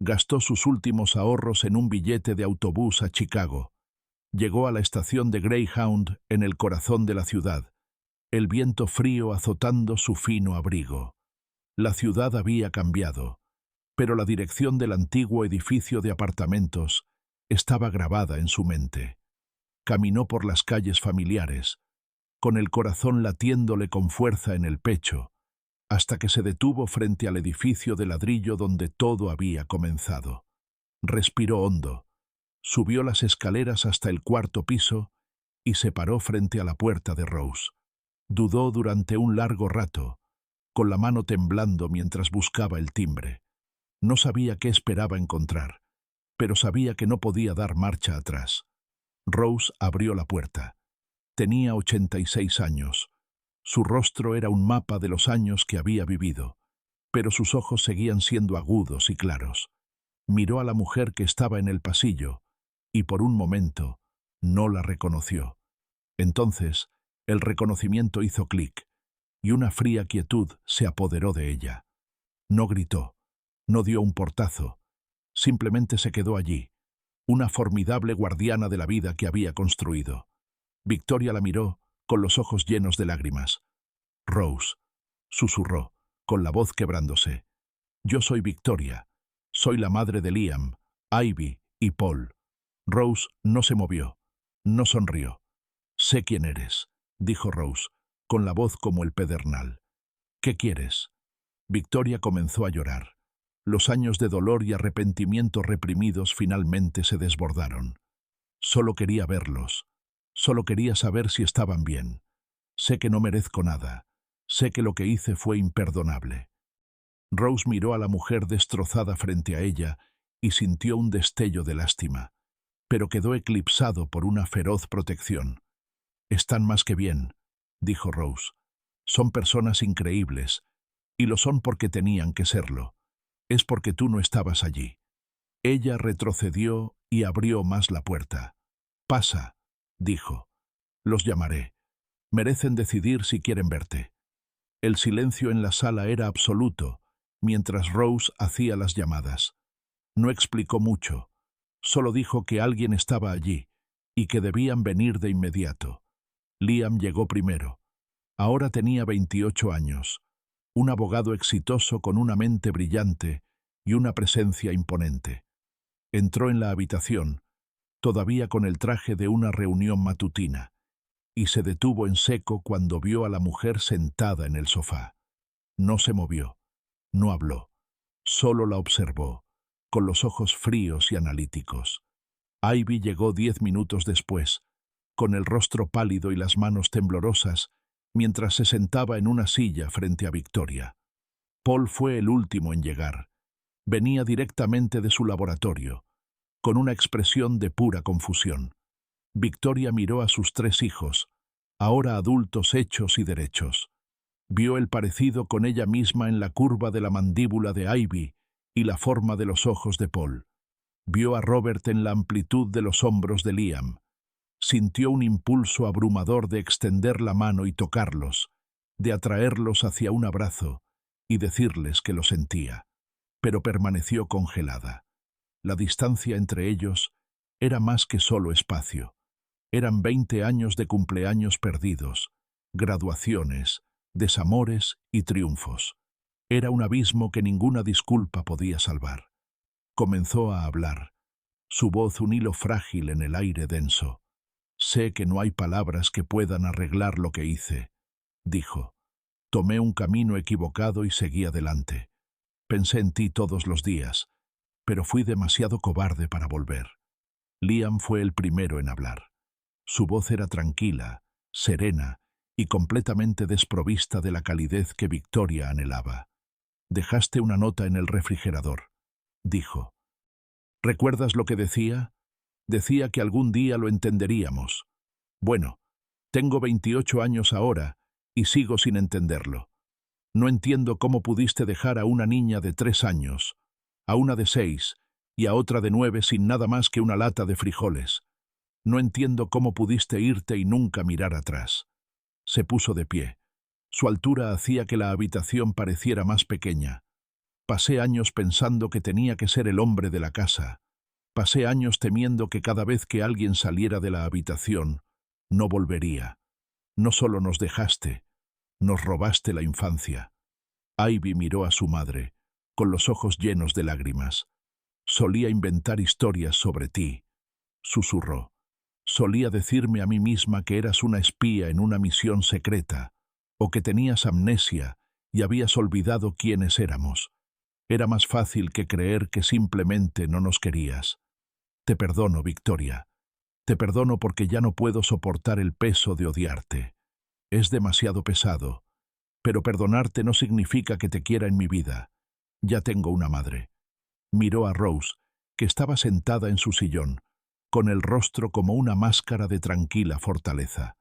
Gastó sus últimos ahorros en un billete de autobús a Chicago. Llegó a la estación de Greyhound en el corazón de la ciudad, el viento frío azotando su fino abrigo. La ciudad había cambiado, pero la dirección del antiguo edificio de apartamentos estaba grabada en su mente. Caminó por las calles familiares, con el corazón latiéndole con fuerza en el pecho, hasta que se detuvo frente al edificio de ladrillo donde todo había comenzado. Respiró hondo, subió las escaleras hasta el cuarto piso y se paró frente a la puerta de Rose. Dudó durante un largo rato, con la mano temblando mientras buscaba el timbre. No sabía qué esperaba encontrar, pero sabía que no podía dar marcha atrás. Rose abrió la puerta. Tenía 86 años. Su rostro era un mapa de los años que había vivido, pero sus ojos seguían siendo agudos y claros. Miró a la mujer que estaba en el pasillo y por un momento no la reconoció. Entonces, el reconocimiento hizo clic y una fría quietud se apoderó de ella. No gritó, no dio un portazo, simplemente se quedó allí, una formidable guardiana de la vida que había construido. Victoria la miró con los ojos llenos de lágrimas. Rose, susurró, con la voz quebrándose. Yo soy Victoria. Soy la madre de Liam, Ivy y Paul. Rose no se movió, no sonrió. Sé quién eres, dijo Rose, con la voz como el pedernal. ¿Qué quieres? Victoria comenzó a llorar. Los años de dolor y arrepentimiento reprimidos finalmente se desbordaron. Solo quería verlos. Solo quería saber si estaban bien. Sé que no merezco nada. Sé que lo que hice fue imperdonable. Rose miró a la mujer destrozada frente a ella y sintió un destello de lástima, pero quedó eclipsado por una feroz protección. Están más que bien, dijo Rose. Son personas increíbles, y lo son porque tenían que serlo. Es porque tú no estabas allí. Ella retrocedió y abrió más la puerta. Pasa, dijo. Los llamaré. Merecen decidir si quieren verte. El silencio en la sala era absoluto, mientras Rose hacía las llamadas. No explicó mucho. Solo dijo que alguien estaba allí y que debían venir de inmediato. Liam llegó primero. Ahora tenía 28 años. Un abogado exitoso con una mente brillante y una presencia imponente. Entró en la habitación, todavía con el traje de una reunión matutina, y se detuvo en seco cuando vio a la mujer sentada en el sofá. No se movió, no habló, solo la observó, con los ojos fríos y analíticos. Ivy llegó 10 minutos después, con el rostro pálido y las manos temblorosas, mientras se sentaba en una silla frente a Victoria. Paul fue el último en llegar. Venía directamente de su laboratorio, con una expresión de pura confusión. Victoria miró a sus 3 hijos, ahora adultos hechos y derechos. Vio el parecido con ella misma en la curva de la mandíbula de Ivy y la forma de los ojos de Paul. Vio a Robert en la amplitud de los hombros de Liam. Sintió un impulso abrumador de extender la mano y tocarlos, de atraerlos hacia un abrazo y decirles que lo sentía, pero permaneció congelada. La distancia entre ellos era más que solo espacio. Eran 20 años de cumpleaños perdidos, graduaciones, desamores y triunfos. Era un abismo que ninguna disculpa podía salvar. Comenzó a hablar, su voz un hilo frágil en el aire denso. «Sé que no hay palabras que puedan arreglar lo que hice», dijo. «Tomé un camino equivocado y seguí adelante. Pensé en ti todos los días, pero fui demasiado cobarde para volver». Liam fue el primero en hablar. Su voz era tranquila, serena y completamente desprovista de la calidez que Victoria anhelaba. «Dejaste una nota en el refrigerador», dijo. «¿Recuerdas lo que decía? Decía que algún día lo entenderíamos. Bueno, tengo 28 años ahora y sigo sin entenderlo. No entiendo cómo pudiste dejar a una niña de 3 años, a una de 6 y a otra de 9 sin nada más que una lata de frijoles. No entiendo cómo pudiste irte y nunca mirar atrás». Se puso de pie. Su altura hacía que la habitación pareciera más pequeña. «Pasé años pensando que tenía que ser el hombre de la casa. Pasé años temiendo que cada vez que alguien saliera de la habitación, no volvería. No solo nos dejaste, nos robaste la infancia». Ivy miró a su madre, con los ojos llenos de lágrimas. «Solía inventar historias sobre ti», susurró. «Solía decirme a mí misma que eras una espía en una misión secreta, o que tenías amnesia y habías olvidado quiénes éramos. Era más fácil que creer que simplemente no nos querías. Te perdono, Victoria. Te perdono porque ya no puedo soportar el peso de odiarte. Es demasiado pesado, pero perdonarte no significa que te quiera en mi vida. Ya tengo una madre». Miró a Rose, que estaba sentada en su sillón, con el rostro como una máscara de tranquila fortaleza.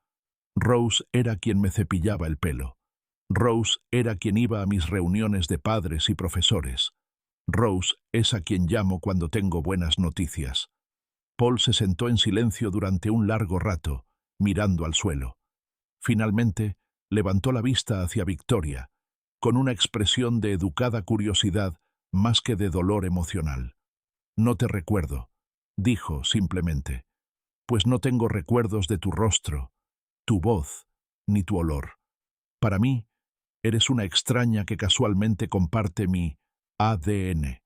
Rose era quien me cepillaba el pelo. Rose era quien iba a mis reuniones de padres y profesores. Rose es a quien llamo cuando tengo buenas noticias. Paul se sentó en silencio durante un largo rato, mirando al suelo. Finalmente, levantó la vista hacia Victoria, con una expresión de educada curiosidad más que de dolor emocional. «No te recuerdo», dijo simplemente. «Pues no tengo recuerdos de tu rostro, tu voz, ni tu olor. Para mí, eres una extraña que casualmente comparte mi ADN.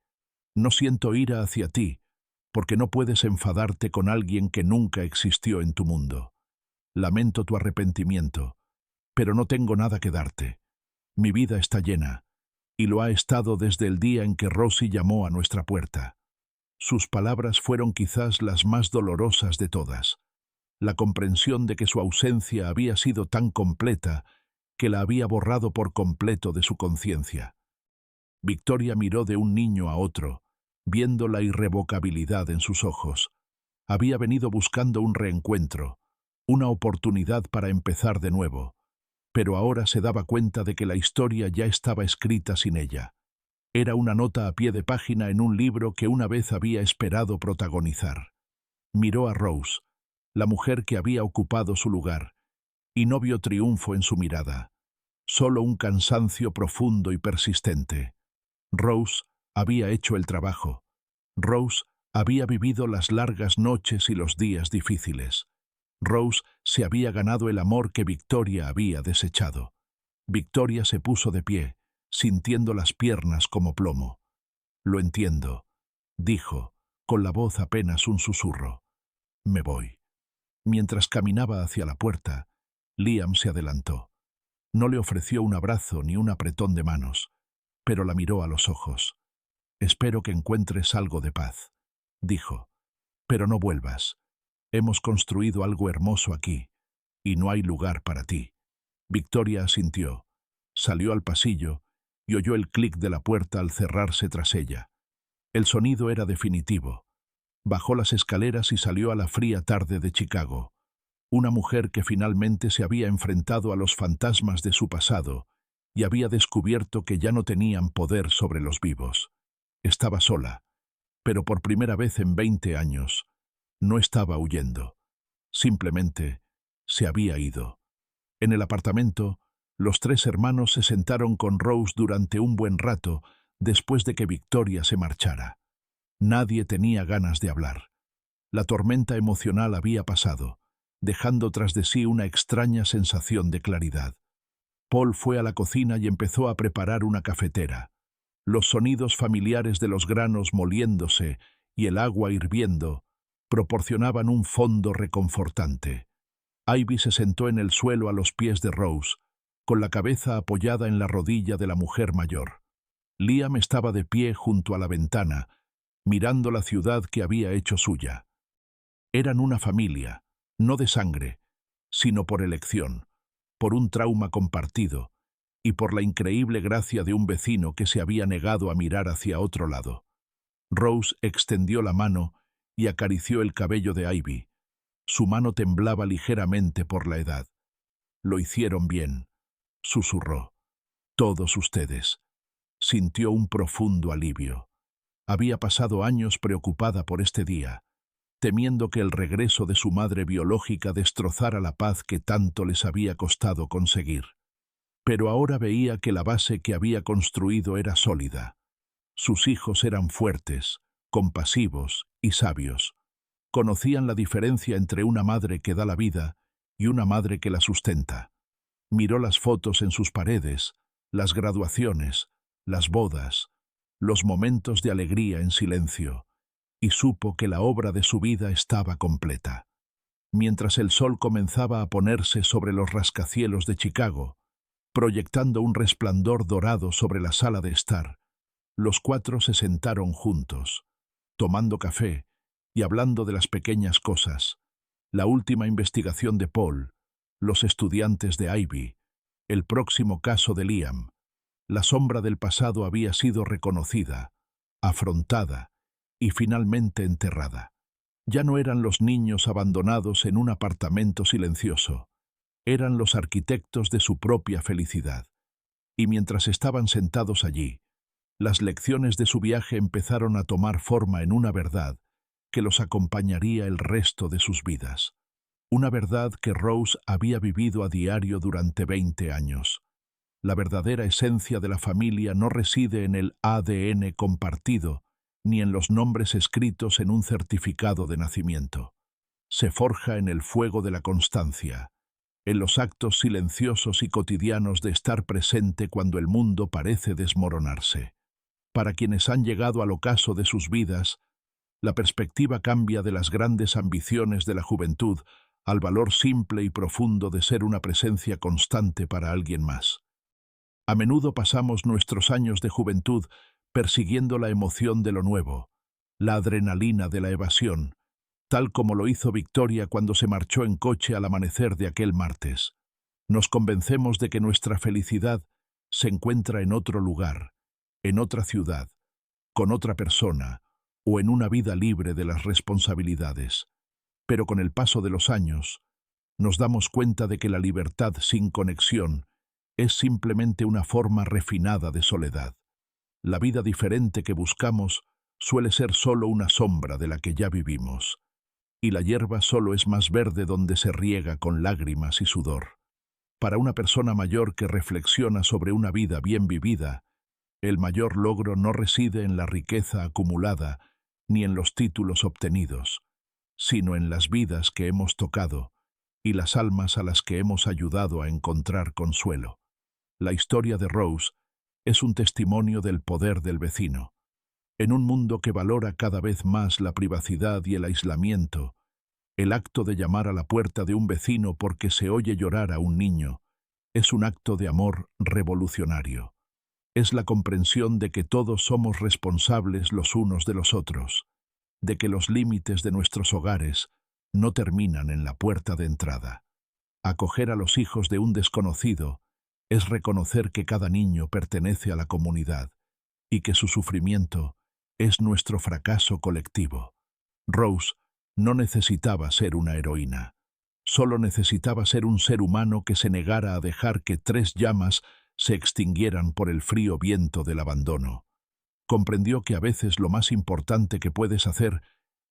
No siento ira hacia ti, porque no puedes enfadarte con alguien que nunca existió en tu mundo. Lamento tu arrepentimiento, pero no tengo nada que darte. Mi vida está llena, y lo ha estado desde el día en que Rosie llamó a nuestra puerta». Sus palabras fueron quizás las más dolorosas de todas. La comprensión de que su ausencia había sido tan completa que la había borrado por completo de su conciencia. Victoria miró de un niño a otro, viendo la irrevocabilidad en sus ojos. Había venido buscando un reencuentro, una oportunidad para empezar de nuevo, pero ahora se daba cuenta de que la historia ya estaba escrita sin ella. Era una nota a pie de página en un libro que una vez había esperado protagonizar. Miró a Rose, la mujer que había ocupado su lugar, y no vio triunfo en su mirada, solo un cansancio profundo y persistente. Rose había hecho el trabajo. Rose había vivido las largas noches y los días difíciles. Rose se había ganado el amor que Victoria había desechado. Victoria se puso de pie, sintiendo las piernas como plomo. «Lo entiendo», dijo, con la voz apenas un susurro. «Me voy». Mientras caminaba hacia la puerta, Liam se adelantó. No le ofreció un abrazo ni un apretón de manos, pero la miró a los ojos. «Espero que encuentres algo de paz», dijo. «Pero no vuelvas. Hemos construido algo hermoso aquí, y no hay lugar para ti». Victoria asintió, salió al pasillo y oyó el clic de la puerta al cerrarse tras ella. El sonido era definitivo. Bajó las escaleras y salió a la fría tarde de Chicago. Una mujer que finalmente se había enfrentado a los fantasmas de su pasado y había descubierto que ya no tenían poder sobre los vivos. Estaba sola, pero por primera vez en 20 años, no estaba huyendo. Simplemente se había ido. En el apartamento, los 3 hermanos se sentaron con Rose durante un buen rato después de que Victoria se marchara. Nadie tenía ganas de hablar. La tormenta emocional había pasado, dejando tras de sí una extraña sensación de claridad. Paul fue a la cocina y empezó a preparar una cafetera. Los sonidos familiares de los granos moliéndose y el agua hirviendo proporcionaban un fondo reconfortante. Ivy se sentó en el suelo a los pies de Rose, con la cabeza apoyada en la rodilla de la mujer mayor. Liam estaba de pie junto a la ventana, mirando la ciudad que había hecho suya. Eran una familia, no de sangre, sino por elección, por un trauma compartido y por la increíble gracia de un vecino que se había negado a mirar hacia otro lado. Rose extendió la mano y acarició el cabello de Ivy. Su mano temblaba ligeramente por la edad. «Lo hicieron bien», susurró. «Todos ustedes». Sintió un profundo alivio. Había pasado años preocupada por este día, temiendo que el regreso de su madre biológica destrozara la paz que tanto les había costado conseguir. Pero ahora veía que la base que había construido era sólida. Sus hijos eran fuertes, compasivos y sabios. Conocían la diferencia entre una madre que da la vida y una madre que la sustenta. Miró las fotos en sus paredes, las graduaciones, las bodas, los momentos de alegría en silencio, y supo que la obra de su vida estaba completa. Mientras el sol comenzaba a ponerse sobre los rascacielos de Chicago, proyectando un resplandor dorado sobre la sala de estar, los cuatro se sentaron juntos, tomando café y hablando de las pequeñas cosas, la última investigación de Paul, los estudiantes de Ivy, el próximo caso de Liam. La sombra del pasado había sido reconocida, afrontada y finalmente enterrada. Ya no eran los niños abandonados en un apartamento silencioso, eran los arquitectos de su propia felicidad. Y mientras estaban sentados allí, las lecciones de su viaje empezaron a tomar forma en una verdad que los acompañaría el resto de sus vidas. Una verdad que Rose había vivido a diario durante 20 años. La verdadera esencia de la familia no reside en el ADN compartido, ni en los nombres escritos en un certificado de nacimiento. Se forja en el fuego de la constancia, en los actos silenciosos y cotidianos de estar presente cuando el mundo parece desmoronarse. Para quienes han llegado al ocaso de sus vidas, la perspectiva cambia de las grandes ambiciones de la juventud al valor simple y profundo de ser una presencia constante para alguien más. A menudo pasamos nuestros años de juventud persiguiendo la emoción de lo nuevo, la adrenalina de la evasión, tal como lo hizo Victoria cuando se marchó en coche al amanecer de aquel martes. Nos convencemos de que nuestra felicidad se encuentra en otro lugar, en otra ciudad, con otra persona o en una vida libre de las responsabilidades. Pero con el paso de los años, nos damos cuenta de que la libertad sin conexión es simplemente una forma refinada de soledad. La vida diferente que buscamos suele ser solo una sombra de la que ya vivimos, y la hierba solo es más verde donde se riega con lágrimas y sudor. Para una persona mayor que reflexiona sobre una vida bien vivida, el mayor logro no reside en la riqueza acumulada ni en los títulos obtenidos, sino en las vidas que hemos tocado y las almas a las que hemos ayudado a encontrar consuelo. La historia de Rose es un testimonio del poder del vecino. En un mundo que valora cada vez más la privacidad y el aislamiento, el acto de llamar a la puerta de un vecino porque se oye llorar a un niño es un acto de amor revolucionario. Es la comprensión de que todos somos responsables los unos de los otros, de que los límites de nuestros hogares no terminan en la puerta de entrada. Acoger a los hijos de un desconocido es reconocer que cada niño pertenece a la comunidad y que su sufrimiento es nuestro fracaso colectivo. Rose no necesitaba ser una heroína, solo necesitaba ser un ser humano que se negara a dejar que 3 llamas se extinguieran por el frío viento del abandono. Comprendió que a veces lo más importante que puedes hacer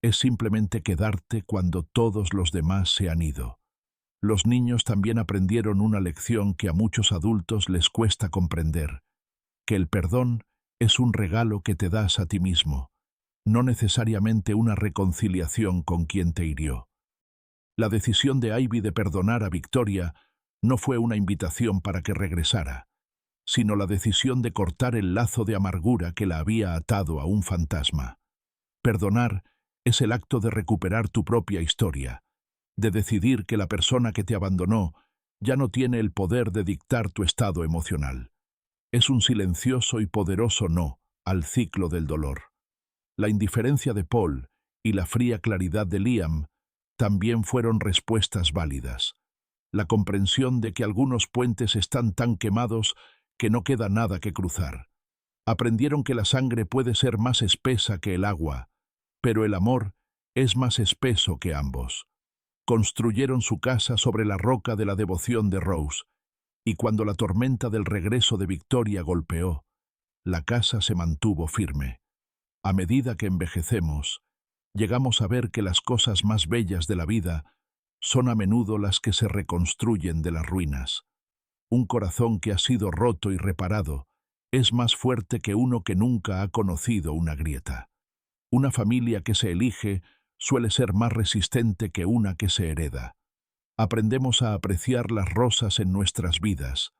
es simplemente quedarte cuando todos los demás se han ido. Los niños también aprendieron una lección que a muchos adultos les cuesta comprender, que el perdón es un regalo que te das a ti mismo, no necesariamente una reconciliación con quien te hirió. La decisión de Ivy de perdonar a Victoria no fue una invitación para que regresara, sino la decisión de cortar el lazo de amargura que la había atado a un fantasma. Perdonar es el acto de recuperar tu propia historia, de decidir que la persona que te abandonó ya no tiene el poder de dictar tu estado emocional. Es un silencioso y poderoso no al ciclo del dolor. La indiferencia de Paul y la fría claridad de Liam también fueron respuestas válidas. La comprensión de que algunos puentes están tan quemados que no queda nada que cruzar. Aprendieron que la sangre puede ser más espesa que el agua, pero el amor es más espeso que ambos. Construyeron su casa sobre la roca de la devoción de Rose, y cuando la tormenta del regreso de Victoria golpeó, la casa se mantuvo firme. A medida que envejecemos, llegamos a ver que las cosas más bellas de la vida son a menudo las que se reconstruyen de las ruinas. Un corazón que ha sido roto y reparado es más fuerte que uno que nunca ha conocido una grieta. Una familia que se elige suele ser más resistente que una que se hereda. Aprendemos a apreciar las rosas en nuestras vidas,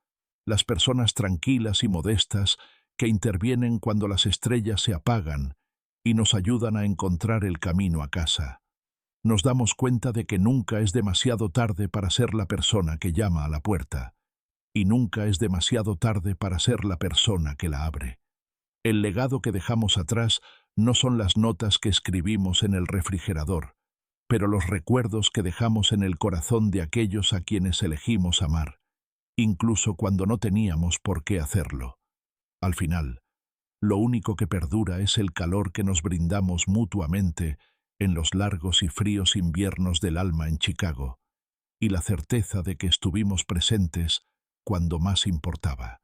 las personas tranquilas y modestas que intervienen cuando las estrellas se apagan y nos ayudan a encontrar el camino a casa. Nos damos cuenta de que nunca es demasiado tarde para ser la persona que llama a la puerta, y nunca es demasiado tarde para ser la persona que la abre. El legado que dejamos atrás no son las notas que escribimos en el refrigerador, pero los recuerdos que dejamos en el corazón de aquellos a quienes elegimos amar, incluso cuando no teníamos por qué hacerlo. Al final, lo único que perdura es el calor que nos brindamos mutuamente en los largos y fríos inviernos del alma en Chicago, y la certeza de que estuvimos presentes cuando más importaba.